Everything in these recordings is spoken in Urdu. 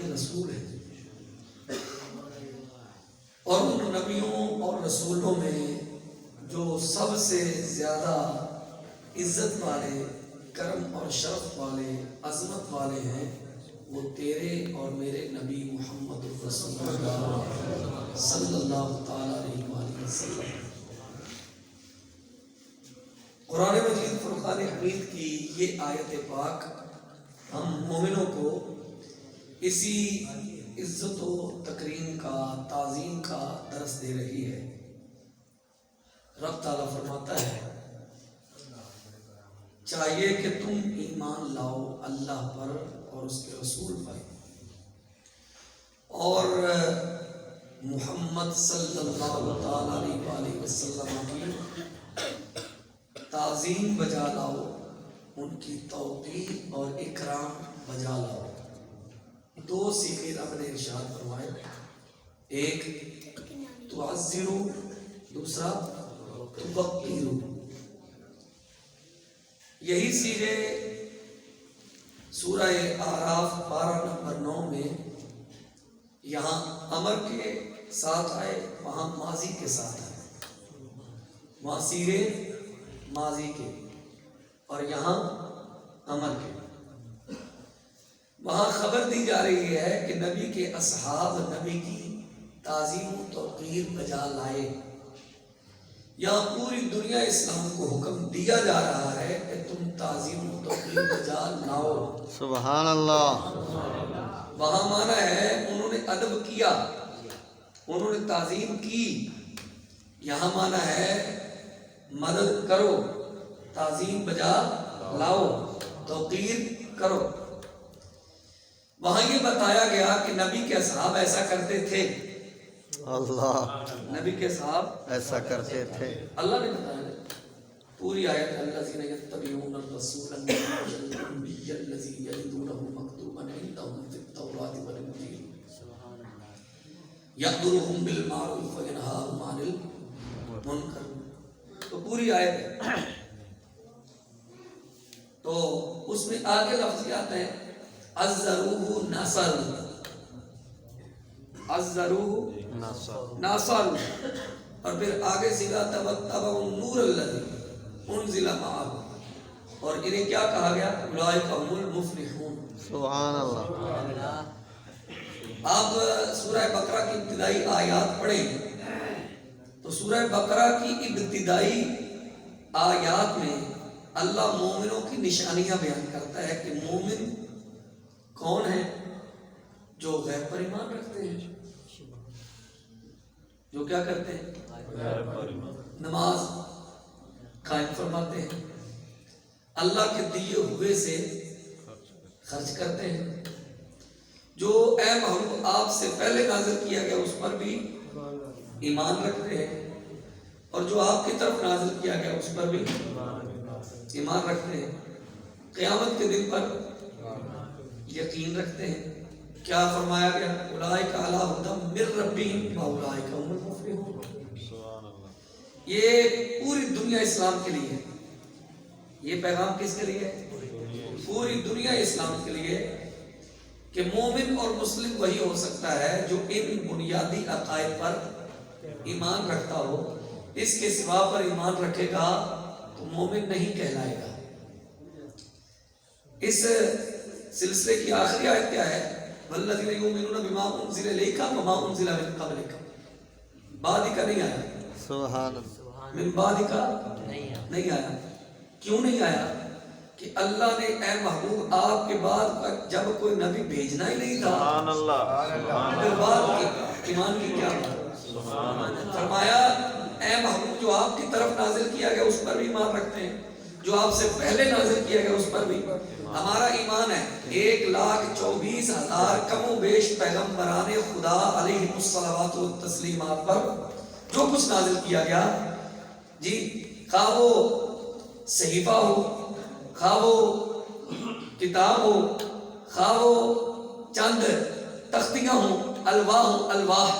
کے رسول ہیں، اور ان نبیوں اور رسولوں میں جو سب سے زیادہ عزت والے، کرم اور شرف والے، عظمت والے ہیں، وہ تیرے اور میرے نبی محمد رسول اللہ صلی اللہ تعالیٰ علیہ وآلہ وسلم۔ قرآن مجید فرقان حمید کی یہ آیت پاک ہم مومنوں کو اسی عزت و تکریم کا، تعظیم کا درس دے رہی ہے۔ رب تعالیٰ فرماتا ہے چاہیے کہ تم ایمان لاؤ اللہ پر اور اس کے رسول پر، اور محمد صلی اللہ تعالیٰ علیہ وآلہ وسلم کی تعظیم بجا لاؤ، ان کی توقیر اور اکرام بجا لاؤ۔ دو صیغے رب نے ارشاد فرمائے، ایک تعزروا، دوسرا توقیروا۔ یہی صیغے سورہ اعراف 12 نمبر 9 میں یہاں امر کے ساتھ آئے، وہاں ماضی کے ساتھ آئے، وہاں صیغے ماضی کے اور یہاں امر کے۔ وہاں خبر دی جا رہی ہے کہ نبی کے اصحاب نبی کی تعظیم و توقیر بجا لائے۔ یہاں پوری دنیا اسلام کو حکم دیا جا رہا ہے کہ تم تعظیم و توقیر بجا لاؤ۔ سبحان اللہ۔ وہاں مانا ہے انہوں نے ادب کیا، انہوں نے تعظیم کی۔ یہاں مانا ہے مدد کرو، تعظیم بجا لاؤ، توقیر کرو۔ وہاں یہ بتایا گیا کہ نبی کے اصحاب ایسا کرتے تھے، اللہ نبی کے صحاب ایسا کرتے تھے۔ اللہ نے بتایا پوری آیت، الذین یتبعون الرسول النبی الذی یجدونہ مکتوبا عندہم فی التوراۃ والانجیل یأمرہم بالمعروف وینہاہم عن المنکر۔ تو پوری آیت ہے، تو اس میں آگے لفظیات ہیں عزروہ نصر، عزروہ ناصر، اور پھر آگے سیدھا تبعوا النور الذی انزل معہ، اور انہیں کیا کہا گیا؟ اولئک هم المفلحون۔ سبحان اللہ۔ آپ سورہ بقرہ کی ابتدائی آیات پڑھیں تو سورہ بقرہ کی ابتدائی آیات میں اللہ مومنوں کی نشانیاں بیان کرتا ہے کہ مومن کون ہے؟ جو غیب پر ایمان رکھتے ہیں، جو کیا کرتے ہیں؟ نماز قائم فرماتے ہیں، اللہ کے دیے ہوئے سے خرچ کرتے ہیں، جو اے محبوب آپ سے پہلے نازل کیا گیا اس پر بھی ایمان رکھتے ہیں، اور جو آپ کی طرف نازل کیا گیا اس پر بھی ایمان رکھتے ہیں، قیامت کے دن پر یقین رکھتے ہیں۔ کیا فرمایا گیا؟ اولئک علی ھدی من ربہم واولئک ھم المفلحون۔ یہ پوری دنیا اسلام کے لیے، یہ پیغام کس کے لیے ہے؟ پوری دنیا اسلام کے لیے، کہ مومن اور مسلم وہی ہو سکتا ہے جو ان بنیادی عقائد پر ایمان رکھتا ہو۔ اس کے سوا پر ایمان رکھے گا تو مومن نہیں کہلائے گا۔ اس سلسلے کی آخری آیت کیا ہے؟ والذین یؤمنون بما انزل الیک وما انزل من قبلک۔ بعد کا نہیں آیا، سبحان اللہ۔ من بعد کا نہیں آیا۔ کیوں نہیں آیا؟ کہ اللہ نے اے محبوب آپ کے بعد جب کوئی نبی بھیجنا ہی نہیں تھا، سبحان اللہ۔ پھر بعد کے ایمان کی کیا بات؟ فرمایا اے محبوب جو آپ کی طرف نازل کیا گیا اس پر بھی ایمان رکھتے ہیں، جو آپ سے پہلے نازل کیا گیا اس پر بھی۔ ہمارا ایمان ہے 1,24,000 کم و بیش پیغمبران خدا علیہ الصلوات والتسلیمات پر جو کچھ نازل کیا گیا، جی، خواہ وہ صحیفہ ہو، خواہ وہ کتاب ہو، خواہ وہ چند تختیاں ہوں، الواح ہوں، الواح،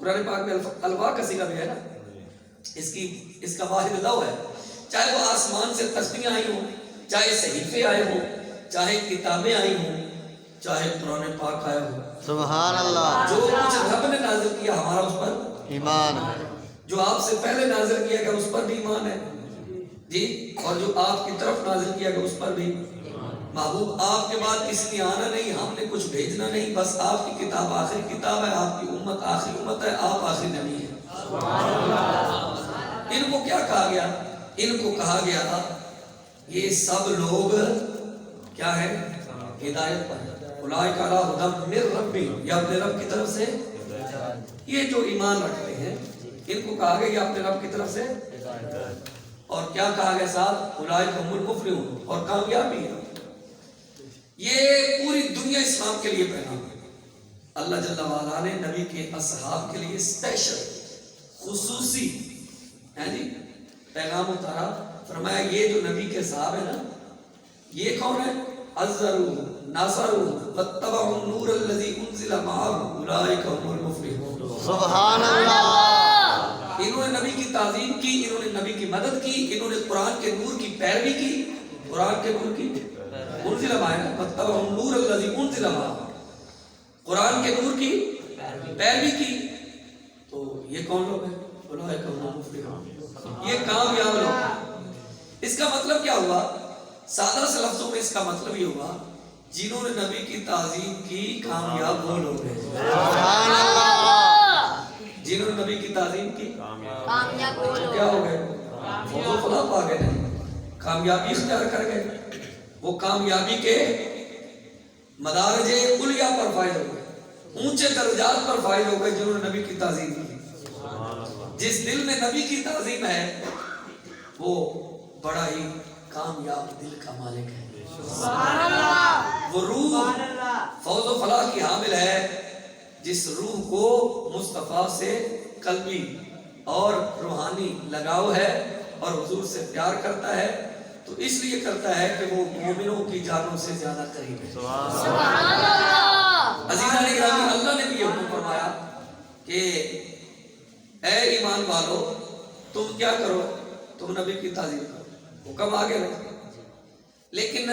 قرآن پاک میں الواح کا صیغہ بھی ہے نا، اس کا واحد لو ہے، چاہے وہ آسمان سے تختیاں آئی ہوں، چاہے صحیفے آئے ہوں، چاہے کتابیں آئی ہوں، چاہے قرآن پاک آیا ہو، سبحان اللہ جو کچھ رب نے نازل کیا ہمارا اس پر ایمان جو آپ سے پہلے نازل کیا گیا اس پر بھی ایمان ہے جی، اور جو آپ کی طرف نازل کیا گیا اس پر بھی۔ محبوب آپ کے بعد کسی نے آنا نہیں، ہم نے کچھ بھیجنا نہیں، بس آپ کی کتاب آخری کتاب ہے، آپ کی امت آخری امت ہے، آپ آخری نبی ہیں۔ ان کو کیا کہا گیا؟ ان کو کہا گیا یہ سب لوگ کیا ہے؟ ہدایت پر ہیں۔ اولئک علی ھدی من ربہم، یہ اپنے رب کی طرف سے، یہ جو ایمان رکھتے ہیں ان کو کہا گیا یہ اپنے رب کی طرف سے، اور کیا کہا گیا ساتھ؟ اولئک ھم المفلحون، اور کامیابی ہے۔ یہ پوری دنیا اسلام کے لیے پیغام ہے۔ اللہ جل وعلا نے نبی کے اصحاب کے لیے اسپیشل خصوصی جی پیغام اتارا، فرمایا یہ جو نبی کے صحابہ ہیں نا، یہ کون ہے؟ عزروا ناصروا واتبعوا النور الذي انزل معه اولئک هم المفلحون۔ سبحان اللہ انہوں نے نبی کی تعظیم کی، انہوں نے نبی کی مدد کی، انہوں نے قرآن کے نور کی پیروی کی، قرآن کے نور کی انزل معه واتبعوا النور الذي انزل معه، قرآن کے نور کی پیروی کی۔ تو یہ کون لوگ ہیں؟ اولئک هم المفلحون، یہ کامیاب لوگ ہیں۔ اس کا مطلب کیا ہوا؟ سادہ سے لفظوں میں اس کا مطلب یہ ہوا جنہوں نے نبی کی تعظیم کی کامیاب وہ لوگ ہیں۔ سبحان اللہ جنہوں نے نبی کی تعظیم کی کامیاب وہ لوگ کیا ہو گئے؟ فوز و فلاح پا گئے، نہیں کامیابی اختیار کر گئے، وہ کامیابی کے مدارج علیہ پر فائز ہو گئے، اونچے درجات پر فائز ہو گئے جنہوں نے نبی کی تعظیم کی۔ جس دل میں نبی کی تعظیم ہے وہ بڑا ہی کامیاب دل کا مالک ہے۔ وہ روح فوز و فلاح کی حامل ہے جس روح کو مصطفیٰ سے قلبی اور روحانی لگاؤ ہے اور حضور سے پیار کرتا ہے، تو اس لیے کرتا ہے کہ وہ مومنوں کی جانوں سے زیادہ قریب ہے۔ سبحان اللہ۔ عزیزان گرامی، اللہ نے بھی یہ حکم فرمایا کہ اے ایمان والو تم کیا کرو؟ تم نبی کی تعظیم کرو، حکم آگے رہے، لیکن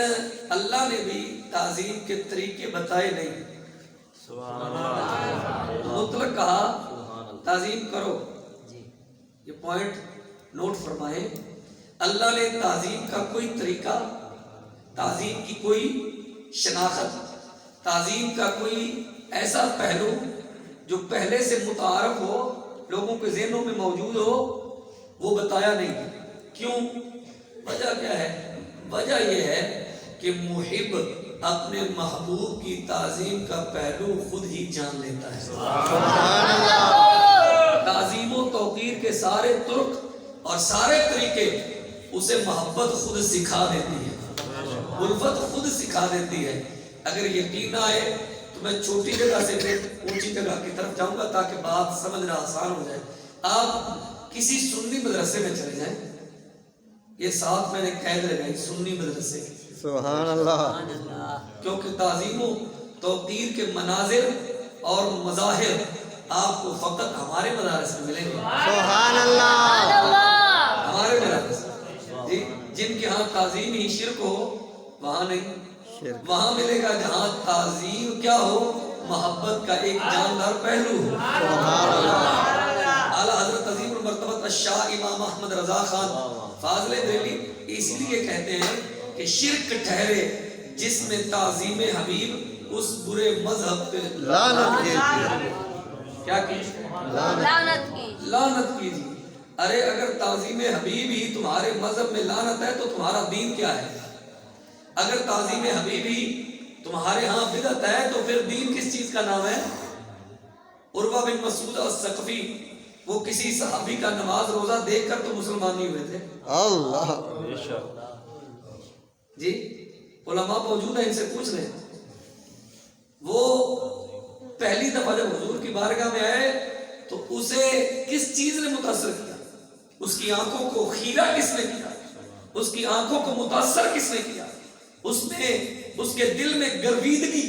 اللہ نے بھی تعظیم کے طریقے بتائے نہیں، مطلق کہا تعظیم کرو۔ یہ پوائنٹ نوٹ فرمائیں، اللہ نے تعظیم کا کوئی طریقہ، تعظیم کی کوئی شناخت، تعظیم کا کوئی ایسا پہلو جو پہلے سے متعارف ہو، لوگوں کے ذہنوں میں موجود ہو، وہ بتایا نہیں۔ کیوں؟ وجہ کیا ہے؟ وجہ یہ ہے کہ محب اپنے محبوب کی تعظیم کا پہلو خود ہی جان لیتا ہے۔ تعظیم و توقیر کے سارے طرق اور سارے طریقے اسے محبت خود سکھا دیتی ہے، الفت خود سکھا دیتی ہے۔ اگر یقین آئے تو میں چھوٹی جگہ سے پھر اونچی جگہ کی طرف جاؤں گا تاکہ بات سمجھنا آسان ہو جائے۔ آپ کسی سنی مدرسے میں چلے جائیں، یہ ساتھ میں نے قید لگائی سنی مدرسے کی، سبحان اللہ کیونکہ تعظیم و توقیر کے مناظر اور مظاہر آپ کو فقط ہمارے مدارس میں ملیں گے، سبحان اللہ ہمارے مدارس جی، جن کے ہاں تعظیم ہی شرک ہو وہاں نہیں، وہاں ملے گا جہاں تعظیم کیا ہو؟ محبت کا ایک جاندار پہلو ہو۔ اعلیٰ حضرت عظیم المرتبہ الشاہ امام احمد رضا خان فاضل بریلوی اس لیے کہتے ہیں کہ شرک ٹھہرے جس میں تعظیم حبیب اس برے مذہب پہ لعنت کیجیے، کیا کی؟ لعنت کی۔ لعنت کیجیے۔ ارے اگر تعظیم حبیب ہی تمہارے مذہب میں لعنت ہے تو تمہارا دین کیا ہے؟ اگر تعظیم حبیب ہی تمہارے ہاں بدعت ہے تو پھر دین کس چیز کا نام ہے؟ عروہ بن مسعود الثقفی، وہ کسی صحابی کا نماز روزہ دیکھ کر تو مسلمان نہیں ہوئے تھے۔ اللہ جی علماء موجود ہیں، ان سے پوچھ لیں، وہ پہلی دفعہ جب حضور کی بارگاہ میں آئے تو اسے کس چیز نے متاثر کیا؟ اس کی آنکھوں کو خیرہ کس نے کیا؟ اس کی آنکھوں کو متاثر کس نے کیا؟ اس میں اس کے دل میں گرویدگی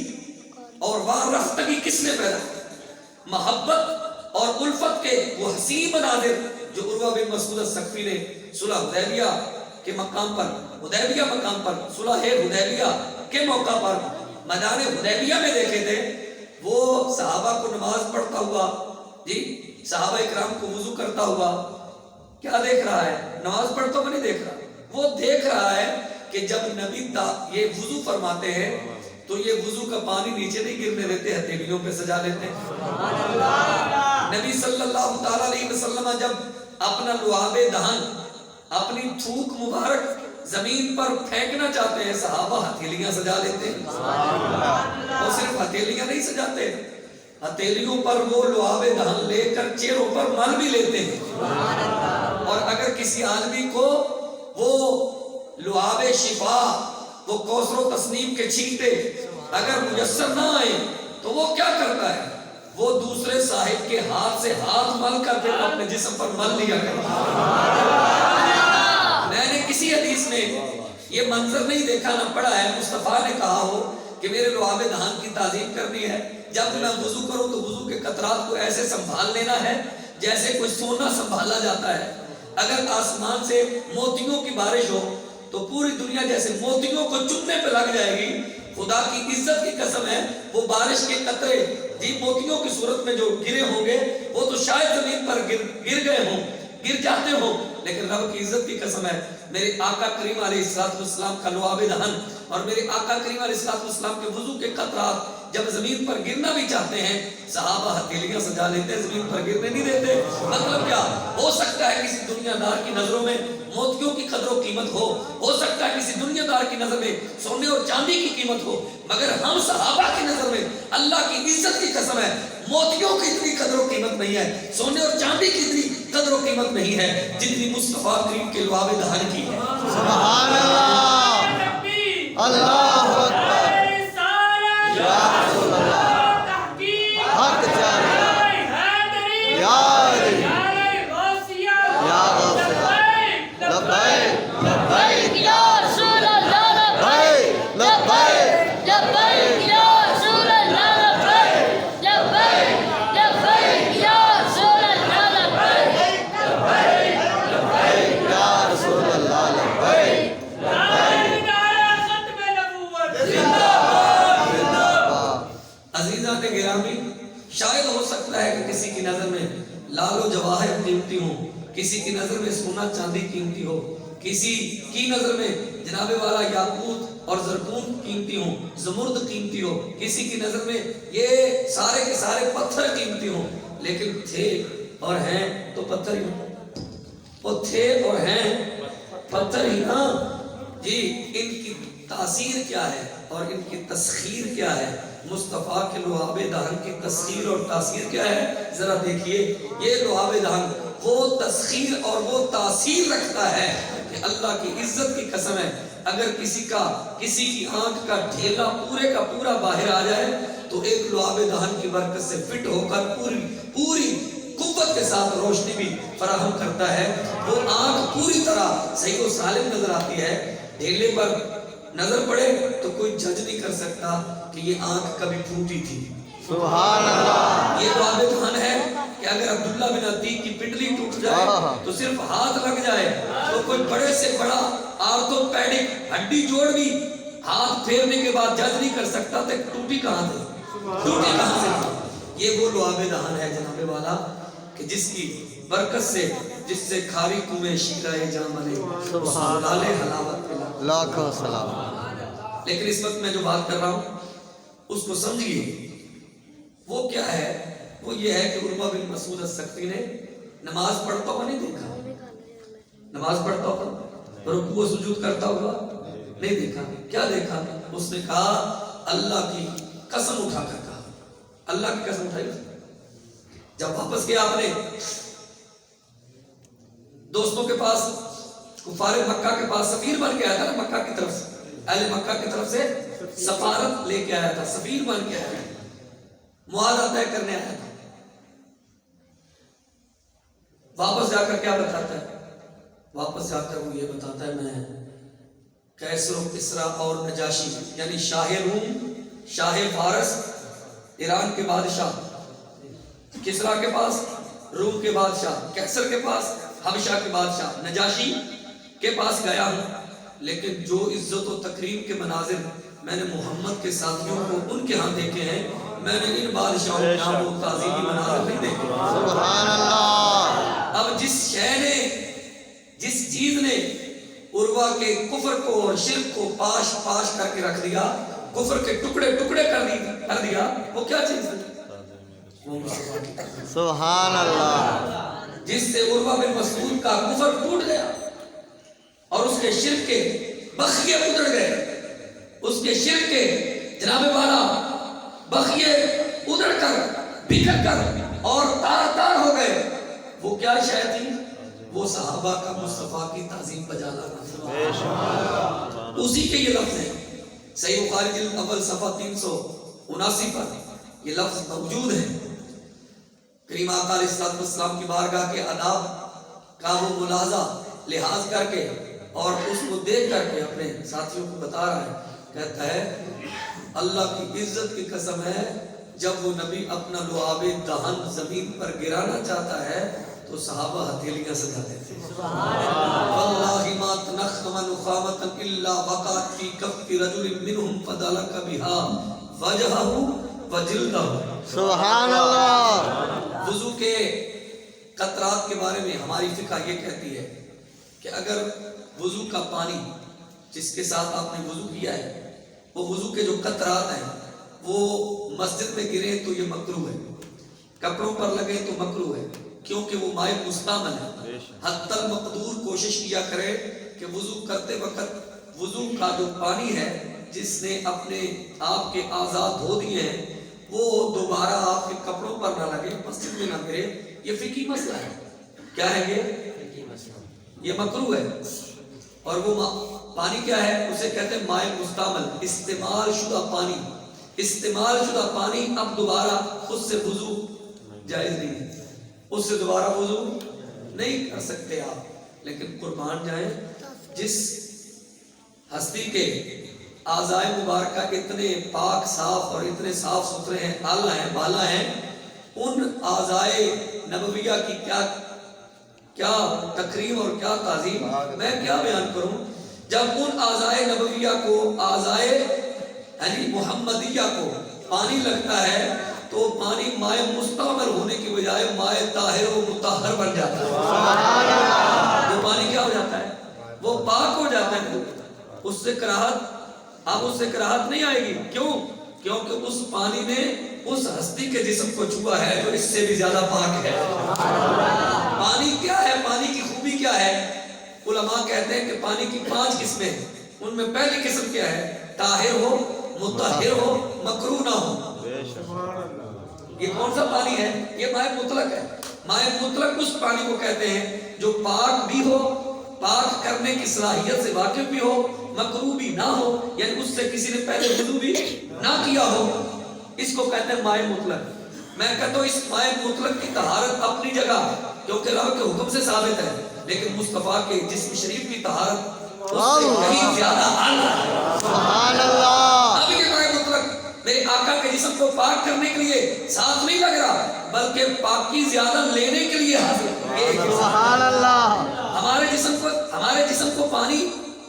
اور وارفتگی کس نے پیدا کی؟ محبت اور الفت کے وہ حسین مناظر جو عروہ بن مسعود الثقفی نے صلح حدیبیہ کے مقام پر، حدیبیہ مقام پر، صلح حدیبیہ کے موقع پر میدان حدیبیہ میں دیکھے تھے، وہ صحابہ کو نماز پڑھتا ہوا، جی صحابہ اکرام کو وضو کرتا ہوا، کیا دیکھ رہا ہے؟ نماز پڑھتا ہوا نہیں دیکھ رہا، وہ دیکھ رہا ہے کہ جب نبی یہ وضو فرماتے ہیں تو یہ وضو کا پانی نیچے نہیں گرنے دیتے، ہتھیلیوں پہ سجا لیتے ہیں۔ نبی صلی اللہ تعالیٰ علیہ وسلم جب اپنا لعاب دہن، اپنی تھوک مبارک زمین پر پھینکنا چاہتے ہیں، صحابہ ہتھیلیاں سجا لیتے ہیں۔ وہ صرف ہتھیلیاں نہیں سجاتے، ہتھیلیوں پر وہ لعاب دہن لے کر چہروں پر مل بھی لیتے ہیں۔ اور اگر کسی آدمی کو وہ لعاب شفا، وہ کوثر و تسنیم کے چھینٹے اگر میسر نہ آئے تو وہ کیا کرتا ہے؟ وہ دوسرے صاحب کے ہاتھ سے ہاتھ مل کر پھر اپنے جسم پر مل لیا کرتا ہے۔ میں نے کسی حدیث میں یہ منظر نہیں دیکھا نہ پڑھا ہے مصطفیٰ نے کہا ہو کہ میرے لعاب دہان کی تعظیم کرنی ہے، جب میں وضو کروں تو وضو کے قطرات کو ایسے سنبھال لینا ہے جیسے کوئی سونا سنبھالا جاتا ہے۔ اگر آسمان سے موتیوں کی بارش ہو تو پوری دنیا جیسے موتیوں کو چننے پہ لگ جائے گی۔ خدا کی عزت کی قسم ہے، وہ بارش کے قطرے جی موتیوں کی صورت میں جو گرے ہوں گے وہ تو شاید زمین پر گر گئے ہوں، گر جاتے ہوں، لیکن رب کی عزت کی قسم ہے میرے آقا کریم علیہ السلام کا لعاب دہن اور میرے آقا کریم علیہ السلام کے وضو کے قطرات جب زمین پر گرنا بھی چاہتے ہیں، صحابہ ہتھیلیاں سجا لیتے ہیں، زمین پر گرنے نہیں دیتے۔ مطلب کیا ہو سکتا ہے کسی دنیا دار کی نظروں میں موتیوں کی قدر و قیمت ہو سکتا ہے کسی دنیا دار کی نظر میں سونے اور چاندی کی قیمت ہو، مگر ہم صحابہ کی نظر میں اللہ کی عزت کی قسم ہے موتیوں کی اتنی قدر و قیمت نہیں ہے، سونے اور چاندی کی اتنی قدر و قیمت نہیں ہے جتنی مصطفیٰ کریم کے لعاب دہن کی ہے۔ سبحان اللہ، اللہ اکبر، یا رسول اللہ، حق چاہیے، یا علی، یا غوث، لبیک لبیک یا رسول اللہ لبیک لبیک لبیک یا رسول اللہ لبیک لبیک لبیک یا رسول اللہ لبیک لبیک یا رسول اللہ لبیک عزیزان گرامی، شاید ہو سکتا ہے کہ کسی کی نظر میں لال و جواہر قیمتی ہوں، کسی کی نظر میں سونا چاندی قیمتی ہو، کسی کی نظر میں جناب والا یاقوت اور زرقوم قیمتی ہوں، زمرد قیمتی ہو، کسی کی نظر میں یہ سارے کے سارے پتھر قیمتی ہوں، لیکن تھے اور ہیں تو پتھر ہی ہوں، وہ تھے اور ہیں پتھر ہی نا جی۔ ان کی تاثیر کیا ہے اور ان کی تسخیر کیا ہے؟ مصطفیٰ کے لعاب دہن کی تسخیر اور تاثیر کیا ہے؟ ذرا دیکھیے، یہ لعاب دہن وہ تسخیر اور وہ تاثیر رکھتا ہے کہ اللہ کی عزت کی قسم ہے اگر کسی کی آنکھ کا ڈھیلا پورے کا پورا باہر آ جائے تو ایک لعاب دہن کی برکت سے فٹ ہو کر پوری قوت کے ساتھ روشنی بھی فراہم کرتا ہے، وہ آنکھ پوری طرح صحیح و سالم نظر آتی ہے۔ ڈھیلے پر نظر پڑے تو کوئی جج نہیں کر سکتا کہ یہ آنکھ کبھی پھوٹی تھی۔ سبحان اللہ، یہ لعاب دہن ہے کہ اگر عبداللہ بن عتیق کی پنڈلی ٹوٹ جائے تو صرف ہاتھ لگ جائے تو کوئی بڑے سے بڑا آرتھوپیڈک ہڈی جوڑ بھی ہاتھ پھیرنے کے بعد جج نہیں کر سکتا تو ٹوٹی کہاں سے۔ یہ وہ لعاب دہن ہے جناب والا کہ جس کی برکت سے، جس سے کھاری کنویں شیرہ جام علی سبحان اللہ حلاوت پلا۔ لاکھوں سلام۔ لیکن اس وقت میں جو بات کر رہا ہوں اس کو سمجھیے، وہ کیا ہے؟ وہ یہ ہے کہ عروہ بن مسعود الثقفی نے نماز پڑھتا ہوا نہیں دیکھا، نماز پڑھتا ہوا رکوع و سجود کرتا ہوا نہیں دیکھا۔ کیا دیکھا؟ اس نے کہا اللہ کی قسم اٹھا کر کہا، اللہ کی قسم اٹھائی۔ جب واپس گیا اپنے دوستوں کے پاس، کفار مکہ کے پاس، سفیر بن کے آیا تھا نا مکہ کی طرف سے، اہل مکہ کی طرف سے سفارت لے کے آیا تھا، سفیر بن کے آیا تھا، معاہدہ طے کرنے آیا تھا۔ واپس جا کر کیا بتاتا ہے؟ واپس جا کر وہ یہ بتاتا ہے میں کیسر و کسرا اور نجاشی یعنی شاہ روم، شاہ فارس، ایران کے بادشاہ، کسرا کے پاس، روم کے بادشاہ، کیسر کے پاس، حبشہ کے بادشاہ، نجاشی کے پاس گیا ہوں، لیکن جو عزت و تکریم کے مناظر میں نے محمد کے ساتھیوں کو ان کے ہاں دیکھے ہیں، میں نے ان بادشاہوں کے ہاں وہ تعظیمی مناظر نہیں دیکھے۔ سبحان اللہ۔ اب جس شے نے، جس چیز نے عروہ کے کفر کو اور شرک کو پاش پاش کر کے رکھ دیا، کفر کے ٹکڑے ٹکڑے کر دیا، وہ کیا چیز ہے؟ وہ مصطفیٰ کی تعظیم۔ سبحان اللہ۔ جس سے عروہ بن مسعود کا کفر ٹوٹ گیا اور اس کے شرک کے بخیے ادڑ گئے، اس کے شرک کے جناب والا بخیے ادڑ کر بکھر کر اور تار تار ہو گئے۔ وہ کیا شے تھی؟ وہ صحابہ کا مصطفیٰ کی تعظیم بجا لانا۔ اسی کے یہ لفظ ہیں، صحیح بخاری جلد اول صفحہ 379 پر یہ لفظ موجود ہے۔ کریم آقا علیہ السلام کی بارگاہ کے آداب کا وہ ملاحظہ لحاظ کر کے اور اس کو دیکھ کر کے اپنے ساتھیوں کو بتا رہا ہے، کہتا ہے اللہ کی عزت کی قسم ہے، جب وہ نبی اپنا لعاب دہن زمین پر گرانا چاہتا ہے تو صحابہ ہتھیلیاں سجاتے تھے۔ واللہ ما تنخم نخامتا الا وقعت فی کف رجل منہم فدلک بها وجہہ وجلدہ۔ سبحان اللہ۔ وضو کے قطرات کے بارے میں ہماری فقہ یہ کہتی ہے کہ اگر وضو کا پانی جس کے ساتھ آپ نے وضو کیا ہے، وہ وضو کے جو قطرات ہیں وہ مسجد میں گرے تو یہ مکروہ ہے، کپڑوں پر لگے تو مکروہ ہے، کیونکہ وہ مائع مستعمل ہے۔ حتی المقدور کوشش کیا کرے کہ وضو کرتے وقت وضو کا جو پانی ہے جس نے اپنے آپ کے اعضاء دھو دیے ہیں وہ دوبارہ آپ کے کپڑوں پر نہ لگے، مسجد میں نہ گرے۔ یہ فقہی مسئلہ ہے۔ کیا ہے یہ مکروہ ہے۔ اور وہ پانی کیا ہے؟ اسے کہتے ہیں مائع مستعمل، استعمال شدہ پانی۔ استعمال شدہ پانی اب دوبارہ اس سے وضو جائز نہیں ہے، اس سے دوبارہ وضو نہیں کر سکتے آپ۔ لیکن قربان جائیں، جس ہستی کے اعضائے مبارکہ اتنے پاک صاف اور اتنے صاف ستھرے ہیں، اعلیٰ ہیں، بالا ہیں، ان اعضائے نبویہ کی کیا تکریم اور کیا تعظیم، میں کیا بیان کروں۔ جب ان اعضائے نبویہ کو، اعضائے یعنی محمدیہ کو پانی لگتا ہے تو پانی مائع مستعمل ہونے کی بجائے مائع طاہر و مطہر بن جاتا ہے۔ وہ پانی کیا ہو جاتا ہے؟ وہ پاک ہو جاتا ہے۔ اس سے کراہت، اب اس سے کراہت نہیں آئے گی۔ کیوں؟ کیونکہ اس پانی نے اس ہستی کے جسم کو چھوا ہے جو اس سے بھی زیادہ پاک ہے۔ پانی کیا ہے؟ پانی کی خوبی کیا ہے؟ علماء کہتے ہیں کہ پانی کی 5 قسمیں ہیں۔ ان میں پہلی قسم کیا ہے؟ طاہر ہو، مطہر ہو، مکروہ نہ ہو۔ یہ کون سا پانی ہے؟ یہ مائع مطلق ہے۔ مائع مطلق اس پانی کو کہتے ہیں جو پاک بھی ہو، پاک کرنے کی صلاحیت سے واقف بھی ہو، مکروہ بھی نہ ہو، یعنی اس سے کسی نے پہلے وضو بھی نہ کیا ہو، اس کو کہتے ہیں مائع مطلق۔ میں کہتا ہوں اس مائع مطلق کی طہارت اپنی جگہ کیونکہ رب کے حکم سے ثابت ہے، لیکن مصطفیٰ کے جسم شریف کی طہارت اس سے کہیں زیادہ اعلیٰ ہے۔ سبحان اللہ۔ اب یہ مائع مطلق میرے آقا کے جسم کو پاک کرنے کے لیے ساتھ نہیں لگ رہا، بلکہ پاکی زیادہ لینے کے لیے حاضر۔ سبحان اللہ۔ ہمارے جسم کو پانی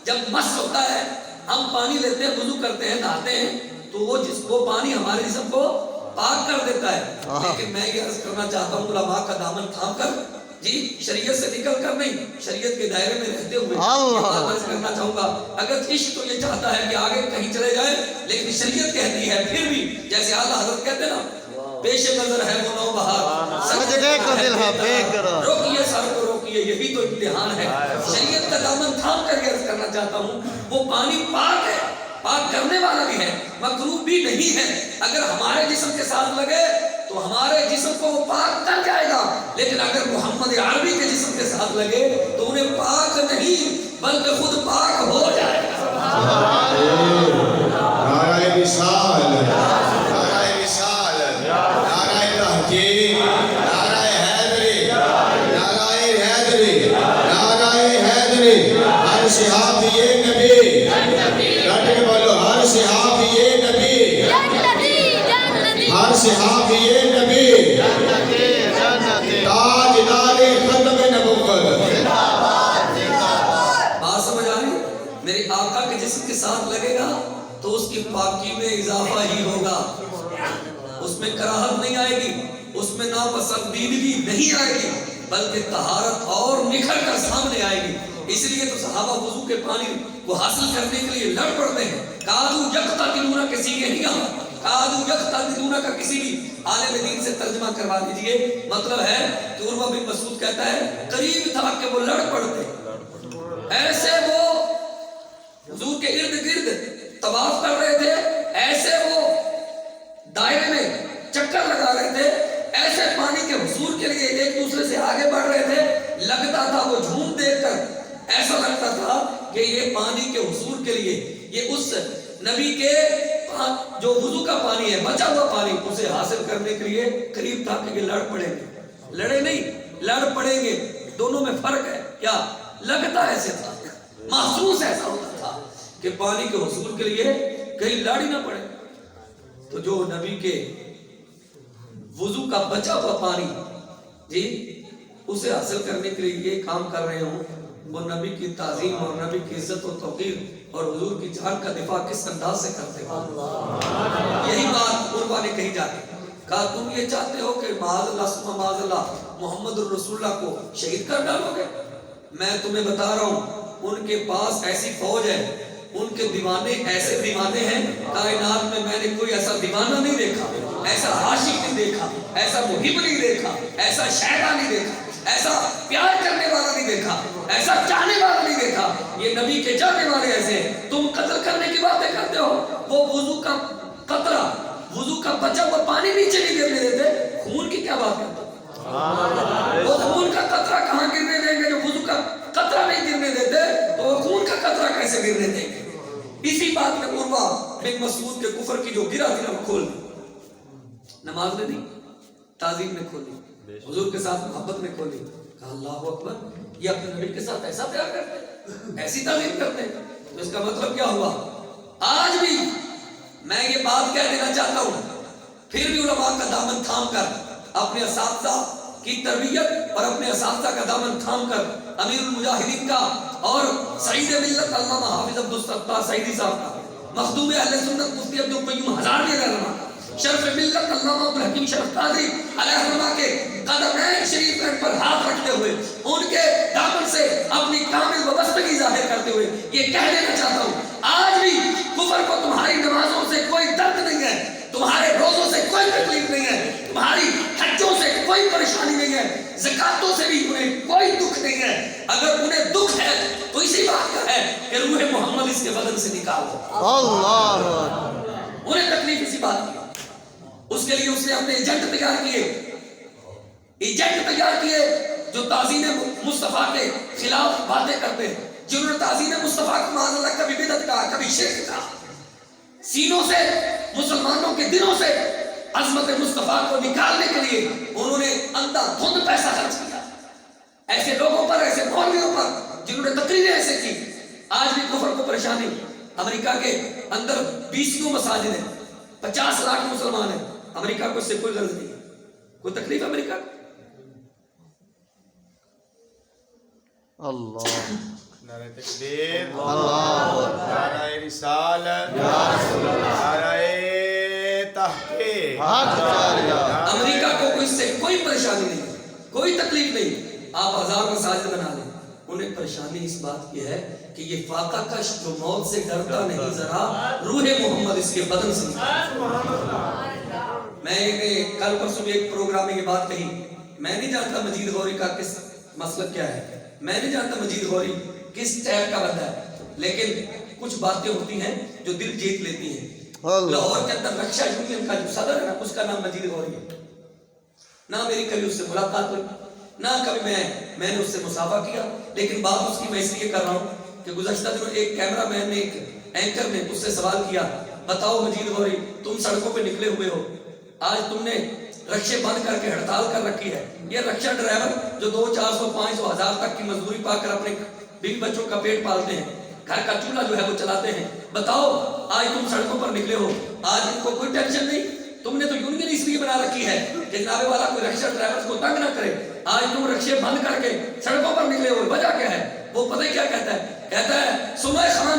جب مس ہوتا ہے، ہم پانی لیتے ہیں، وضو کرتے ہیں، نہاتے ہیں، تو وہ پانی ہمارے جسم کو پاک کر دیتا ہے۔ لیکن میں یہ عرض کرنا چاہتا ہوں علماء کا دامن تھام کر، جی شریعت سے نکل کر نہیں، شریعت کے دائرے میں رہتے ہوئے یہ بات عرض کرنا چاہوں گا۔ اگر عشق تو یہ چاہتا ہے کہ آگے کہیں چلے جائیں، لیکن شریعت کہتی ہے پھر بھی، جیسے اعلیٰ حضرت کہتے ہیں نا، پیش نظر ہے وہ نو بہار، سجدے کو دل ہے بے قرار، روکیے سر کو روکیے، یہی تو امتحان ہے۔ شریعت کا دامن تھام کر یہ عرض کرنا چاہتا ہوں، وہ پانی پاک ہے، پاک کرنے والا بھی ہے، مکروہ بھی نہیں ہے۔ اگر ہمارے جسم کے ساتھ لگے تو ہمارے جسم کو وہ پاک کر جائے گا، لیکن اگر محمد عربی کے جسم کے ساتھ لگے تو انہیں پاک نہیں بلکہ خود پاک ہو جائے گا۔ نعرہ رسال، نعرہ رسال، نعرہ تحقیق، نعرہ حیدری، نعرہ حیدری، نعرہ حیدری۔ ہر صحابی نبی، ڈٹ کے بولو، ہر صحابی نبی، ہر صحابی نبی، تاج دار ختم نبوت۔ بات سمجھ آ رہی؟ میرے آقا کے جسم کے ساتھ لگے گا تو تو اس کی پاکی میں اضافہ ہی ہوگا، اس میں کراہت نہیں آئے گی، اس میں ناپسندیدگی نہیں آئے گی، بلکہ طہارت اور نکھر کر سامنے آئے گی۔ اس لیے تو صحابہ وضو کے پانی کو حاصل کرنے کے لیے لڑ پڑتے ہیں۔ کادو یقتتلون کے سیغے نہیں آ، کادو یقتتلون کا کسی بھی عالم دین سے ترجمہ کروا دیجئے، مطلب ہے کہ عروہ بن مسعود کہتا ہے قریب تھا کہ وہ لڑ پڑتے، ایسے وہ حضور کے ارد گرد طواف کر رہے تھے، ایسے وہ دائرے میں چکر لگا رہے تھے، ایسے پانی کے حصول کے لیے ایک دوسرے سے آگے بڑھ رہے تھے، لگتا تھا وہ جھوم دیکھ کر ایسا لگتا تھا کہ یہ پانی کے حصول کے لیے، یہ اس نبی کے جو وضو کا پانی ہے، بچا ہوا پانی، اسے حاصل کرنے کے لیے قریب تھا کہ یہ لڑ پڑیں گے، لڑے نہیں، لڑ پڑیں گے۔ دونوں میں فرق ہے کیا؟ لگتا ایسے تھا، محسوس ایسا ہوتا تھا کہ پانی کے حصول کے لیے کہیں لڑ ہی نہ پڑے۔ تو جو نبی کے وضو کا بچا ہوا پانی جی اسے حاصل کرنے کے لیے یہ کام کر رہے ہوں، وہ نبی کی تعظیم اور نبی کی عزت و توقیر اور حضور کی جان کا دفاع کس انداز سے کرتے ہو؟ یہی بات عروہ نے کہی جاتی، کہا تم یہ چاہتے ہو کہ معاذ اللہ ثم معاذ اللہ محمد الرسول اللہ کو شہید کر ڈالو گے؟ میں تمہیں بتا رہا ہوں ان کے پاس ایسی فوج ہے، ان کے دیوانے ایسے دیوانے ہیں، کائنات میں نے کوئی ایسا دیوانہ نہیں دیکھا، ایسا عاشق نہیں دیکھا، ایسا محب نہیں دیکھا، ایسا شاعر نہیں دیکھا، ایسا پیار کرنے والا نہیں دیکھا، ایسا چاہنے والا نہیں دیکھا۔ یہ نبی کے چاہنے والے ایسے ہیں۔ تم قتل کرنے کی باتیں کرتے ہو، وہ وضو کا قطرہ، وضو کا بچا ہوا پانی نیچے نہیں گرنے دیتے، خون کی کیا بات کرتے ہو؟ وہ خون کا قطرہ کہاں گرنے دیں گے؟ جو وضو کا قطرہ نہیں گرنے دیتے تو وہ خون کا قطرہ کیسے گرنے دیں گے؟ اسی بات میں عروہ بن مسعود کے کفر کی جو گرا تھی نا وہ کھول دی، نماز میں نہیں، تعظیم میں کھولی، حضور کے ساتھ محبت میں کھولی۔ کہا اللہ اکبر، یہ اپنے نبی کے ساتھ ایسا پیار کرتے ہیں، ایسی تعظیم کرتے ہیں۔ تو اس کا مطلب کیا ہوا؟ آج بھی میں یہ بات کہہ دینا چاہتا ہوں، پھر بھی علماء کا دامن تھام کر اپنے اساتذہ کی تربیت اور اپنے اساتذہ کا دامن تھام کر امیر المجاہدین کا اور سعید ملت علامہ حافظ عبدالستار سعیدی صاحب کا، مخدوم اہل سنت مفتی عبدالقیوم ہزاروی علیہ رحمہ کا، شرف ملت علامہ عبدالحکیم شرف قادری علیہ رحمہ کے قدمین شریف پر ہاتھ رکھتے ہوئے ان کے دامن سے اپنی کامل وابستگی ظاہر کرتے ہوئے یہ کہہ دینا چاہتا ہوں، آج بھی کفر کو تمہاری نمازوں سے کوئی درد نہیں ہے، تمہارے روزوں سے کوئی تکلیف نہیں ہے، تمہاری حجوں سے کوئی پریشانی نہیں ہے، زکاتوں سے بھی انہیں کوئی دکھ نہیں ہے۔ اگر انہیں دکھ ہے تو اسی بات کا ہے کہ روح محمد اس کے بدن سے نکال دو۔ اللہ، انہیں تکلیف اسی بات کی، اس کے لیے اس نے اپنے ایجنٹ تیار کیے جو تعظیم مصطفیٰ کے خلاف باتیں کرتے ہیں، جنہوں نے تعظیم مصطفیٰ کو معاذ اللہ کبھی بدعت کہا، کبھی شرک کہا، سینوں سے مسلمانوں کے دلوں سے عظمت مصطفیٰ کو نکالنے کے لیے انہوں نے اندھا دھند پیسہ خرچ کیا، ایسے لوگوں پر، ایسے مولویوں پر جنہوں نے تقریریں ایسے کی۔ آج بھی کفر کو پریشانی، امریکہ کے اندر 20 مساجد ہیں، 50 لاکھ مسلمان ہیں، امریکہ کو اس سے کوئی غرض نہیں ہے، کوئی تکلیف امریکہ کو؟ اللہ، نعرہ تکبیر، اللہ، نعرہ رسالت، نعرہ تحقیق۔ امریکہ کو اس سے کوئی پریشانی نہیں، کوئی تکلیف نہیں۔ آپ 1000 مساجد بنا لیں، انہیں پریشانی اس بات کی ہے کہ یہ فاقہ کش جو موت سے ڈرتا نہیں، ذرا روح محمد اس کے بدن سے میں نے کل پرسوں ایک پروگرام میں یہ بات کہی، میں نہیں جانتا مجید غوری کا کس مسلک کیا ہے، میں نہیں جانتا مجید غوری کس ٹائپ کا بندہ ہے، لیکن کچھ باتیں ہوتی ہیں جو دل جیت لیتی ہیں۔ لاہور کے اندر رکشا یونین کا جو صدر ہے نا، اس کا نام مجید غوری ہے۔ نہ میری کبھی اس سے ملاقات ہوئی، نہ کبھی میں نے اس سے مصافحہ کیا، لیکن بات اس کی میں اس لیے کر رہا ہوں کہ گزشتہ دنوں ایک کیمرہ مین نے، ایک اینکر نے اس سے سوال کیا، بتاؤ مجید غوری تم سڑکوں پہ نکلے ہوئے ہو، آج تم نے رکشے بند کر کے ہڑتال کر رکھی ہے، یہ رکشہ ڈرائیور جو 200، 400، 500، 1000 تک کی مزدوری پا کر اپنے بیوی بچوں کا پیٹ پالتے ہیں، گھر کا چولہا جو ہے وہ چلاتے ہیں، بتاؤ آج تم سڑکوں پر نکلے ہو، آج ان کو کوئی ٹینشن نہیں؟ تم نے تو یونین اس لیے بنا رکھی ہے کہ جناب والا کوئی رکشہ ڈرائیور کو تنگ نہ کرے، آج تم رکشے بند کر کے سڑکوں پر نکلے ہو، وجہ کیا ہے؟ وہ پتہ کیا کہتا ہے؟ کہتا ہے سمے خان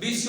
20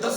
10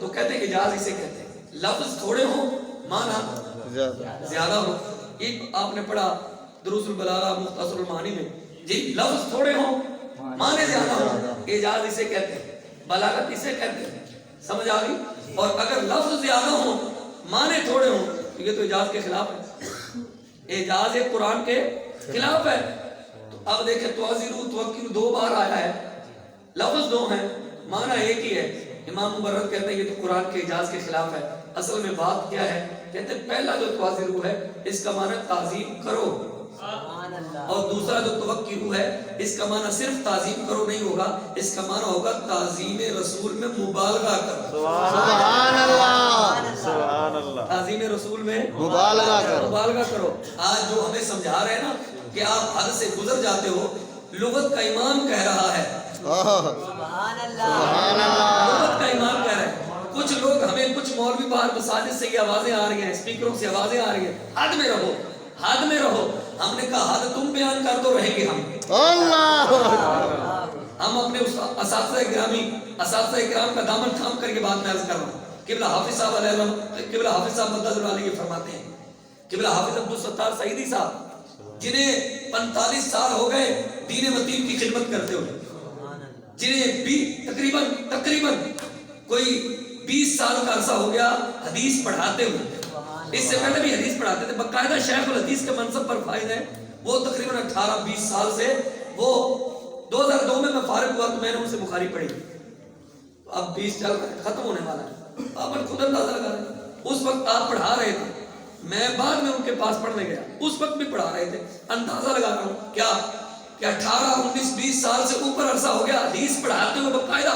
تو کہتے ہیں اجاز اسے کہتے ہیں لفظ تھوڑے ہوں معنی زیادہ ہو. یہ آپ نے پڑھا دروس البلاغہ مختصر المعانی میں جی لفظ تھوڑے ہوں معنی زیادہ ہو اجاز اسے کہتے ہیں بلاغت اسے کہتے ہیں. سمجھ آ گئی؟ اور اگر لفظ زیادہ ہوں معنی تھوڑے ہوں تو یہ تو اجاز کے خلاف ہے. اجاز قرآن کے خلاف ہے. تو اب دیکھیں توازیرو توکیل 2 بار آیا ہے لفظ 2 ہیں معنی ایک ہی ہے. امام مبرد کہتے ہیں یہ تو قرآن کے اجاز کے خلاف ہے. اصل میں بات کیا ہے؟ کہتے ہیں پہلا جو توازیرو ہے اس کا معنی تعظیم کرو اور دوسرا جو توقیرو ہے اس کا معنی صرف تعظیم کرو نہیں ہوگا, اس کا معنی ہوگا تعظیم رسول میں مبالغہ کرو. سبحان اللہ سبحان اللہ. تعظیم رسول میں مبالغہ کرو. آج جو ہمیں سمجھا رہے ہیں نا کہ آپ حد سے گزر جاتے ہو, لغت کا امام کہہ رہا ہے. سبحان اللہ. لغت کا امام کہہ رہا ہے. کچھ لوگ ہمیں کچھ مولوی باہر مساجد سے یہ آوازیں آ رہی ہیں, اسپیکروں سے آوازیں آ رہی ہیں, حد میں رہو حد میں رہو. ہم نے کہا حد تم بیان کر دو رہیں گے ہم. اللہ ہم اپنے اساتذہ کرام کا دامن تھام کر کے بات میں عرض کر رہا ہوں. قبلہ حافظ صاحب علیہ قبلہ حافظ صاحب مدد علیہ یہ فرماتے ہیں, قبلہ حافظ عبدالستار سعیدی صاحب جنہیں 45 سال ہو گئے دین متین کی خدمت کرتے ہوئے, جنہیں بھی تقریباً کوئی 20 سال کا عرصہ ہو گیا حدیث پڑھاتے ہوئے. اس سے پہلے بھی حدیث پڑھاتے تھے, باقاعدہ شیخ الحدیث کے منصب پر فائز ہیں. وہ تقریباً 18-20 سال سے, وہ 2002 میں فارغ ہوا تو میں نے ان سے بخاری پڑھی. اب 20 چل رہا ہے, ختم ہونے والا ہے. آپ خود اندازہ لگا رہے ہیں. اس وقت آپ پڑھا رہے تھے, میں بعد میں ان کے پاس پڑھنے گیا, اس وقت بھی پڑھا رہے تھے. اندازہ لگا رہا ہوں کیا کہ 18-19-20 سال سے اوپر عرصہ ہو گیا حدیث پڑھاتے ہوئے باقاعدہ,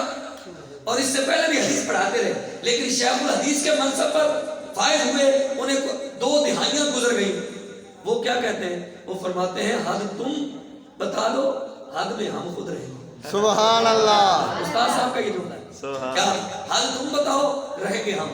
اور اس سے پہلے بھی حدیث پڑھاتے رہے. لیکن شیخ الحدیث کے منصب پر فائز ہوئے, انہیں 2 دہائیاں گزر گئی. وہ کیا کہتے ہیں؟ وہ فرماتے ہیں حد تم بتا دو حد میں ہم خود رہیں گے. سبحان اللہ. استاد صاحب کا یہ جملہ ہے, کیا حد تم بتاؤ رہیں گے ہم.